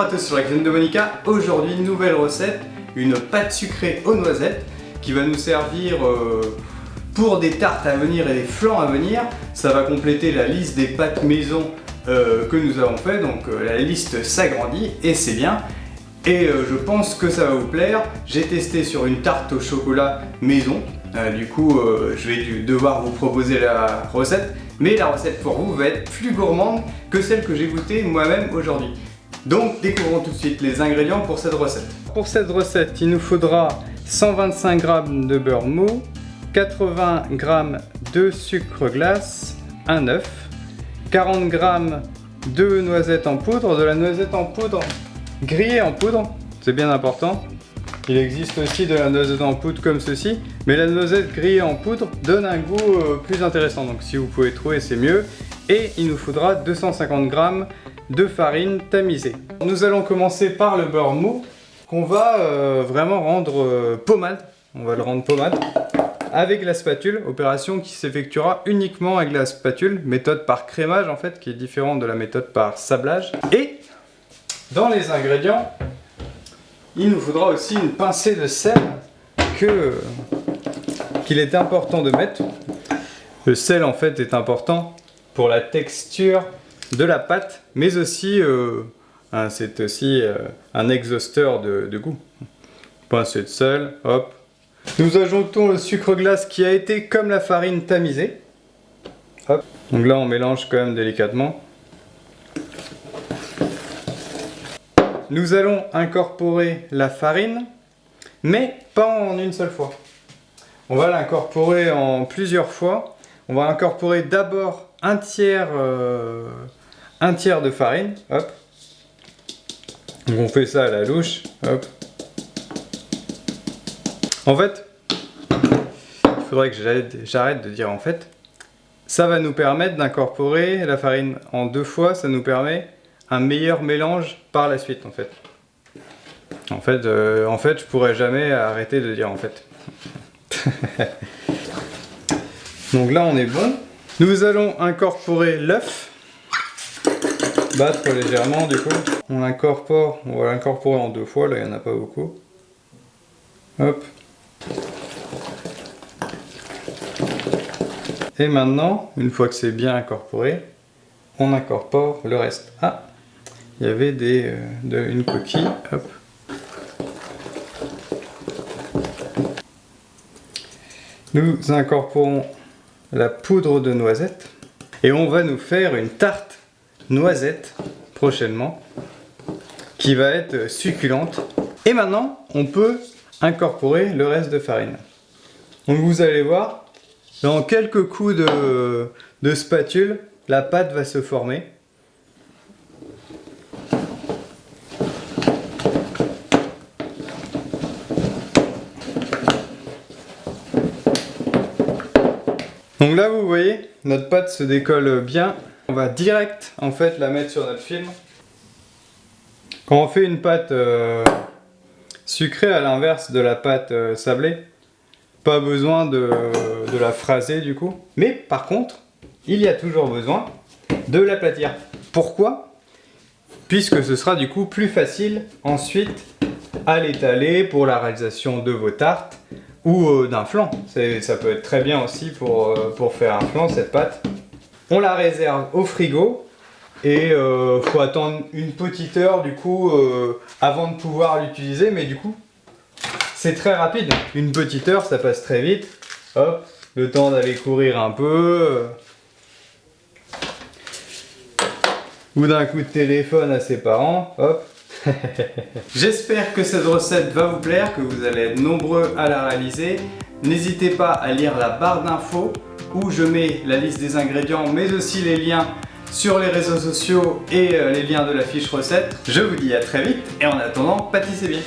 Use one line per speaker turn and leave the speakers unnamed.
à tous sur la cuisine de Monica. Aujourd'hui, nouvelle recette, une pâte sucrée aux noisettes qui va nous servir pour des tartes à venir et des flans à venir. Ça va compléter la liste des pâtes maison que nous avons fait, donc la liste s'agrandit et c'est bien. Et je pense que ça va vous plaire. J'ai testé sur une tarte au chocolat maison, du coup je vais devoir vous proposer la recette. Mais la recette pour vous va être plus gourmande que celle que j'ai goûtée moi-même aujourd'hui. Donc découvrons tout de suite les ingrédients pour cette recette. Pour cette recette, il nous faudra 125 g de beurre mou, 80 g de sucre glace, un œuf, 40 g de noisettes en poudre, de la noisette en poudre grillée en poudre, c'est bien important. Il existe aussi de la noisette en poudre comme ceci, mais la noisette grillée en poudre donne un goût plus intéressant, donc si vous pouvez trouver c'est mieux. Et il nous faudra 250 g de farine tamisée. Nous allons commencer par le beurre mou qu'on va vraiment rendre pommade. On va le rendre pommade avec la spatule, opération qui s'effectuera uniquement avec la spatule, méthode par crémage en fait, qui est différente de la méthode par sablage. Et dans les ingrédients, il nous faudra aussi une pincée de sel qu'il est important de mettre. Le sel en fait est important pour la texture de la pâte, mais aussi c'est aussi un exhausteur de goût. Pincée de sel, hop. Nous ajoutons le sucre glace qui a été comme la farine tamisée. Hop. Donc là on mélange quand même délicatement. Nous allons incorporer la farine, mais pas en une seule fois. On va l'incorporer en plusieurs fois. On va incorporer d'abord un tiers de farine. Hop. Donc on fait ça à la louche. Hop. En fait, il faudrait que j'arrête de dire en fait. Ça va nous permettre d'incorporer la farine en deux fois. Ça nous permet un meilleur mélange par la suite en fait. En fait, je pourrais jamais arrêter de dire en fait. Donc là on est bon. Nous allons incorporer l'œuf. Battre légèrement du coup. On va l'incorporer en deux fois, là il n'y en a pas beaucoup. Hop. Et maintenant, une fois que c'est bien incorporé, on incorpore le reste. Ah, il y avait une coquille. Hop. Nous incorporons la poudre de noisette et on va nous faire une tarte noisette prochainement qui va être succulente. Et maintenant, on peut incorporer le reste de farine. Donc vous allez voir, dans quelques coups de spatule, la pâte va se former. Donc là vous voyez, notre pâte se décolle bien. On va direct en fait la mettre sur notre film. Quand on fait une pâte sucrée à l'inverse de la pâte sablée, pas besoin de la phraser du coup. Mais par contre, il y a toujours besoin de l'aplatir. Pourquoi? Puisque ce sera du coup plus facile ensuite à l'étaler pour la réalisation de vos tartes ou d'un flan. Ça peut être très bien aussi pour faire un flan, cette pâte. On la réserve au frigo et faut attendre une petite heure du coup avant de pouvoir l'utiliser, mais du coup c'est très rapide. Une petite heure, ça passe très vite. Hop, le temps d'aller courir un peu. Ou d'un coup de téléphone à ses parents. Hop. J'espère que cette recette va vous plaire, que vous allez être nombreux à la réaliser. N'hésitez pas à lire la barre d'infos où je mets la liste des ingrédients, mais aussi les liens sur les réseaux sociaux et les liens de la fiche recette. Je vous dis à très vite et en attendant, pâtissez bien.